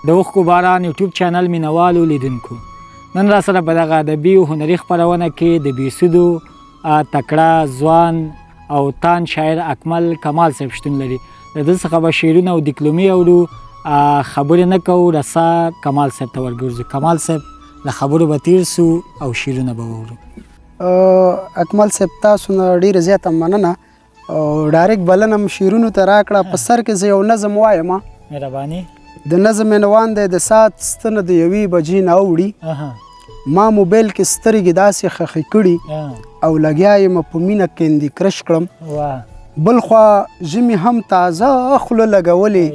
د اوښکو باران یوټیوب چینل مینوالو لیدونکو، نن را سره په دغه ادبي او هنري خپرونه کې د بېسودو تکړه ځوان او تان شاعر اکمل کمال صاحب شتون لري. د ده څخه به شعرونه او دیکلومي اورو. خبرې نه کوو، رسا کمال صاحب ته ورګرځو. کمال صاحب له خبرو به تیر سو او شعرونه به واورو. اکمل صاحب تاسو نه ډېره زیاته مننه او ډایرکټ بلنه م شعرونو ته راکړه. په سر کې زه یو نظم وایم. مهرباني. د نظم عنوان دی د ساعت ستنه د یوې بجې نه اوړي. ما موبایل کې سترګې داسې خښې کړي او لګیا یم په مینه کندي کرش کړم. بل خوا ژمي هم تازه خوله لګولې،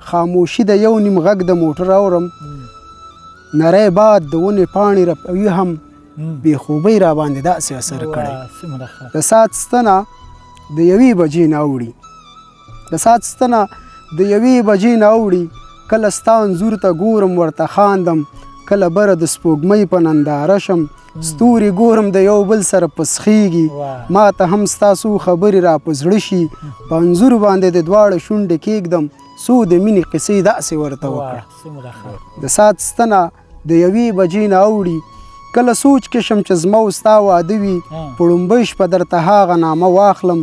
خاموشي د یو نیم غږ د موټر اورم. نری باد د ونې پاڼې رپوي هم بې خوبۍ را باندې داسې اثر کړی. د ساعت ستنه د یوې بجې نه اوړي. د ساعت ستنه د یوې بجې نه اوړي. کله ستا انځور ته ګورم ورته خاندم، کله بره د سپوږمۍ په ننداره شم. ستوري ګورم د یو بل سره پسخیږي، ما ته هم ستاسو خبرې را په زړه شي. په انځور باندې د دواړه شونډې کېږدم، څو د مینې قصې داسې ورته وکړه. د ساعت ستنه د یوې بجې نه اوړي. کله سوچ کې شم چې زما او ستا واده وي، په لومبۍ شپه درته هغه نامه واخلم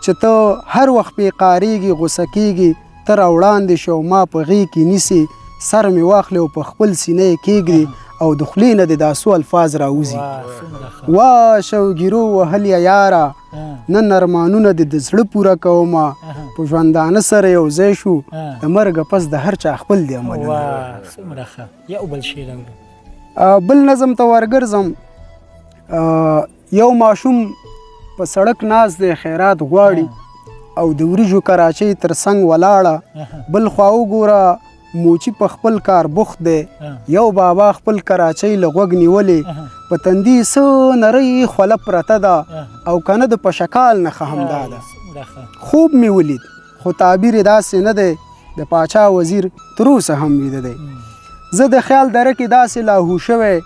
چې ته هر وخت پې قارېږي، غوسه کېږي. ته را وړاندې شو ما په غېږ کې نیسي، سر مې واخلې او په خپل سینه یې کېږدي او د خولې نه د داسو الفاظ راوځي. وا شوګیرو وهلیا یاره، نن ارمانونه د زړه پوره کومه. په ژوندانه سره یو ځای شو، د مرګه پس د هر چا خپل دی عملونه. څومره ښه. یو بل شعر اورو. بل نظم ته ورګرځم. یو ماشوم په سړک ناست دی، خیرات غواړي او د وریجو کراچۍ تر څنګ ولاړه. بل خوا وګوره موچي په خپل کار بوخت دی. یو بابا خپل کراچۍ له غوږ نیولې، په تندي څه نرۍ خوله پرته ده او که نه د پشکال نښه همدا ده. خوب مې ولید خو تعبیر یې داسې نه دی، د پاچا وزیر تر اوسه هم ویده دی. زه د خیال دره کې داسې لاهو شوی،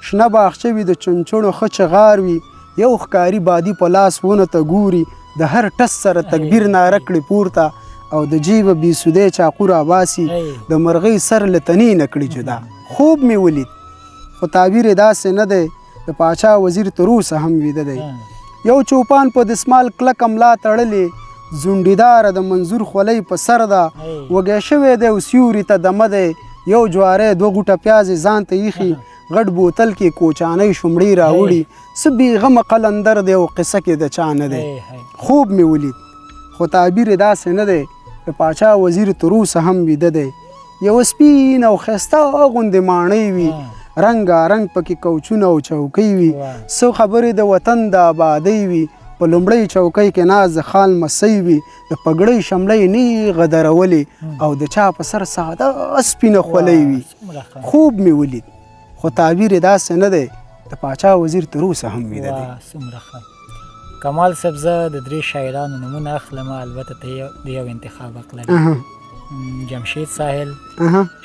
شنه باغچه وي د چنچڼو ښه چغار وي. یو ښکاري بادي په لاس ونه ته ګوري، د هر ټس سره تکبیر ناره کړي پورته او د جیبه بېسودی چاقو راباسي، د مرغۍ سر له تنې نه کړي جدا. خوب مې ولید خو تعبیر یې داسې نه دی، د پاچا وزیر تر اوسه هم ویده دی. یو چوپان په دسمال کلکه ملا تړلې، زونډیداره د منظور خولۍ په سر ده. وږی شوی دی او سیوري ته دمه دی. یو جواری 2 غوټه پیازې ځان ته ایښي، غټ بوتل کې کوچانۍ شومړې راوړي. څه بېغمه قلندر دی او قصه کې د چا نه دی. خوب مې ولید خو تعبیر یې داسې نه دی، د پاچا وزیر تر اوسه هم ویده دی. یو سپین او ښایسته غوندې ماڼۍ وي، رنګارنګ پکې کوچونه او چوکۍ وي. څه خبرې د وطن د آبادۍ وي، په لومړۍ چوکۍ کې ناز د خال مسۍ وي. د پګړۍ شملۍ نیغه درولې او د چا په سر ساده سپینه خولۍ وي. خوب مې ولید خو تعبیر یې داسې نه دی، د پاچا وزیر تر اوسه هم ویده دی. څومره ښه. کمال صاحب زه د 3 شاعرانو نومونه اخلم، البته ته د یو انتخاب حق لري. جمشید ساحل،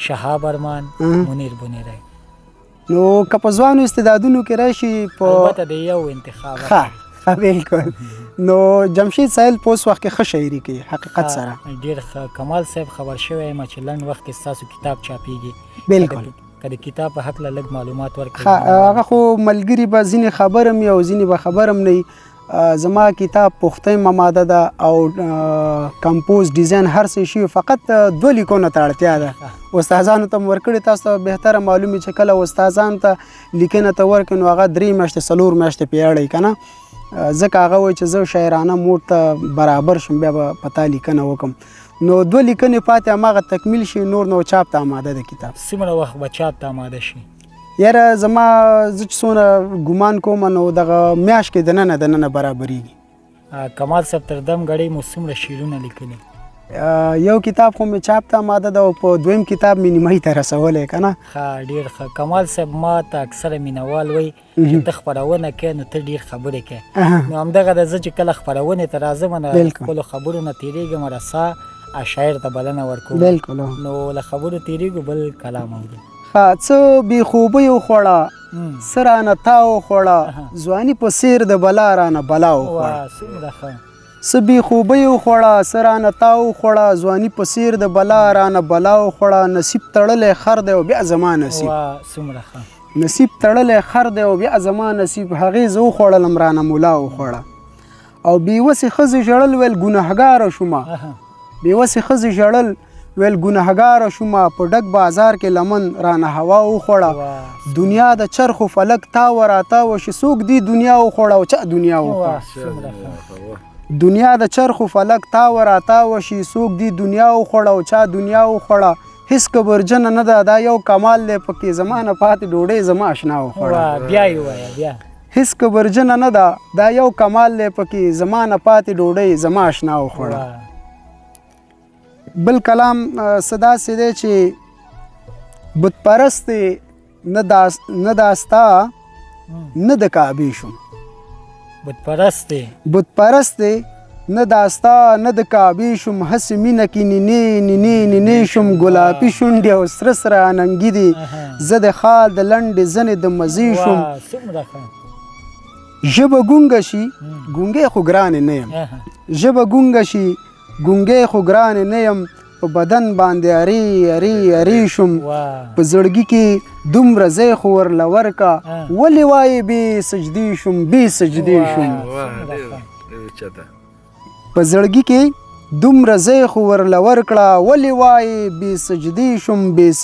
شهاب ارمان، منیر بونیری. نو که په ځوانو استعدادونو کې راشي البته د یو انتخاب. ښه بالکل. نو جمشید ساحل په اوس وخت کې ښه شاعري کوي حقیقت سره. ډېر ښه. کمال صاحب خبر شوی یم چې لنډ وخت کې ستاسو کتاب چاپېږي. بالکل. که د کتاب په هکله لږ معلومات ورکړئ. هغه خو ملګري به ځینې خبر هم وي او ځینې به خبر هم نه وي. زما کتاب پخته ماده ده او کمپوز ډیزاین هر څه شي، فقط 2 لیکونو ته اړتیا ده. استادانو ته ورکړي، تاسو ته بهتره معلومي چې کله استادانو ته لیکنه ته ورکړي نو هغه 3 میاشتې 4 میاشتې پې اړوي که نه، ځکه هغه وایي چې زه شاعرانه موډ ته برابر شم بیا به په تا لیکنه وکړم. نو 2 لیکنې پاتې هماغه تکمیل شي، نور نو چاپ ته آماده ده کتاب. څومره وخت به چاپ ته آماده شي؟ یاره زما زه چې څونه ګمان کوم نو دغه میاشت کې دننه برابرېږي. کمال صاحب تر دم ګړۍ مو څومره شعرونه لیکلي؟ یو کتاب خو مې چاپ ته آماده ده او په 2م کتاب مې نیمایي ته رسولی که نه. ښه، ډېر ښه. کمال صاحب ما ته اکثره مینوال وایي چې ته خپرونه کوې نو ته ډېر خبرې کوې. نو همدغه ده، زه چې کله خپرونې ته راځم نو خپلو خبرو نه تېرېږم، رسا شاعر ته بلنه ورکوم. بالکل. نو له خبرو تېرېږو، بل کلام اورو. څه بې خوبۍ وخوړه، څه رانه تا وخوړه، ځواني په څېر د بلا رانه بلا وخوړه. څه بې خوبۍ وخوړه څه رانه تا وخوړه ځواني په څېر د بلا رانه بلا وخوړه نصیب تړلی خر دی او بیا زما نصیب څومره ښه نصیب تړلی خر دی او بیا زما نصیب هغې زه وخوړلم رانه ملا وخوړه او بېوسې ښځې ژړل ویل ګنهګاره شومه بېوسې ښځې ژړل ویل ګنهګاره شومه په ډک بازار کې لمن رانه هوا وخوړه دنیا د چرخ و فلک تاوه راتاوه شي څوک دې دنیا وخوړه او چا دنیا وخوړه دنیا د چرخ و فلک تاوه راتاوه شي څوک دې دنیا وخوړه او چا دنیا وخوړه هیڅ کبرجنه نه ده دا یو کمال دی پکې زما نه پاتې ډوډۍ زما اشنا وخوړه بیا یې ووایه بیا هیڅ کبرجنه نه ده دا یو کمال دی پکې زما نه پاتې ډوډۍ زما اشنا وخوړه بل کلام څه داسې دی چې بتپرست دی نه داستا نه د کعبې شوم بتپرست دی نه داستا نه د کعبې شوم هسې مینه کې نینې شوم ګلابي شونډې او سره سره اننګي دي زه د خال د لنډې زنې د مزې شوم ژبه ګونګه شي ګونګی خو ګرانې نه یم ژبه ګونګه شي ګونګی خو ګرانې نه یم په بدن باندې ارې شوم په زړګي کې دومره ځای خو ورله ورکه ولې وایې بې سجدې شوم په زړګي کې دومره ځای خو ورله ورکړه ولې وایې بې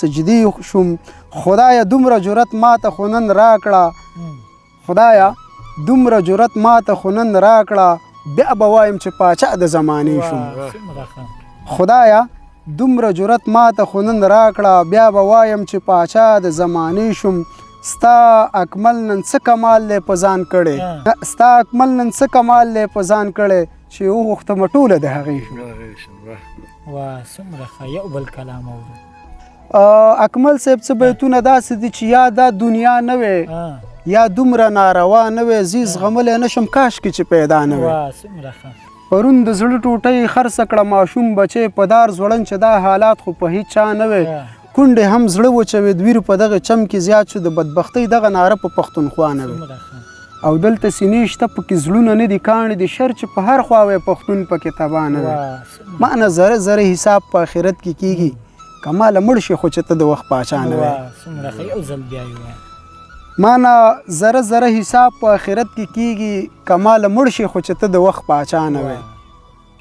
سجدې شوم خدایه دومره جرأت ماته خو نن راکړه خدایه دومره جرأت ماته خو نن راکړه بیا به وایم چې پاچا د زمانې شوم خدایه دومره جرأت ماته خو نن راکړه بیا به وایم چې پاچا د زمانې شوم ستا اکمل نن څه کمال دی په ځان کړی چې وغوښتم ټوله د هغې شوم څومره ښه یو بل کلام اورو اکمل صاحب څه بیتونه داسې دي چې یا دا دنیا نه وی یا دومره ناروا نه وی زی زغملی نه شم کاشکې چې پیدا نه وی پرون د زړه ټوټۍ خرڅه کړه ماشوم بچی په دار زوړن چې دا حالات خو په هیڅ چا نه وی کونډې هم زړه وچوید ویر په دغه چم کې زیات شو د بدبختۍ دغه ناره په پښتونخوا نه وی او دلته سینې شته پکې زړونه نه دي کاڼې دي شر چې په هر خوا وی پښتون پکې تبا نه وی معنه زره زره حساب په آخرت کې کیږي کماله مړ شي خو چې ته د وخت پاچا نه وی معنه زره زره حساب په آخرت کې کیږي کماله مړ شي خو چې ته د وخت پاچا نه وی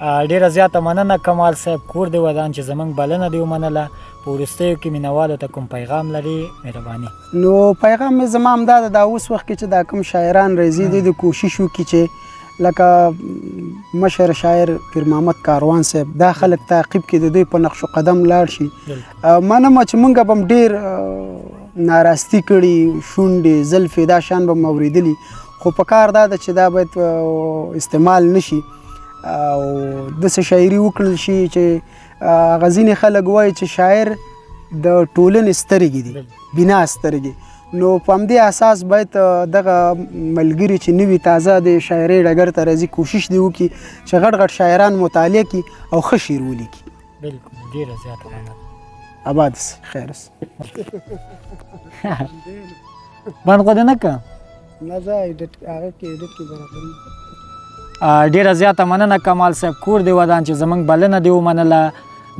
ډیره زیاته مننه کمال صاحب کور دی ودان چې زموږ بلنه دی ومنله په وروستیو کې مینوالو ته کوم پیغام لري مهرباني نو پیغام مې زما همدا ده دا اوس وخت کې چې دا کوم شاعران راځي دی د کوشش وکړي چې لکه مشر شاعر پیر محمد کاروان صاحب دا خلک تعقیب کړي د دوی په نقش و قدم لاړ شي منمه چې مونږ به هم ډېر ناراستی کړي شونډې زلفې دا شان به م اورېدلي خو په کار دا ده چې دا باید استعمال نشي او داسې شاعري وکړل شي چې هغه ځینې خلک وایي چې شاعر د ټولنې سترګې دي بنا سترګې نو په همدې اساس باید دغه ملګري چې نوي تازه د شاعرۍ ډګر ته راځي کوشش دې وکړي چې غټ غټ شاعران مطالعه کړي او ښه شعر ولیکي بلکل ډېره زیاته مننه آباد خیر بند خو دې نه که نه زه هغه کې ایډیټ کې برابر ډیره زیاته مننه کمال صاحب کور دی ودان چې زموږ بلنه دی ومنله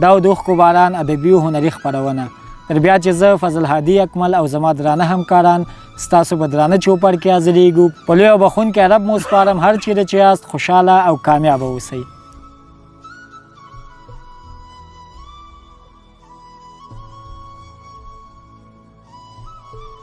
دا د اوښکو باران ادبي او هنري خپرونه تر بیا چې زه فضل هادي اکمل او زما درانه همکاران ستاسو په درانه چوپړ کې حاضرېږو په لوی او بخونکي رب مو سپارم هر چیرې چې یاست خوشحاله او کامیابه اوسئ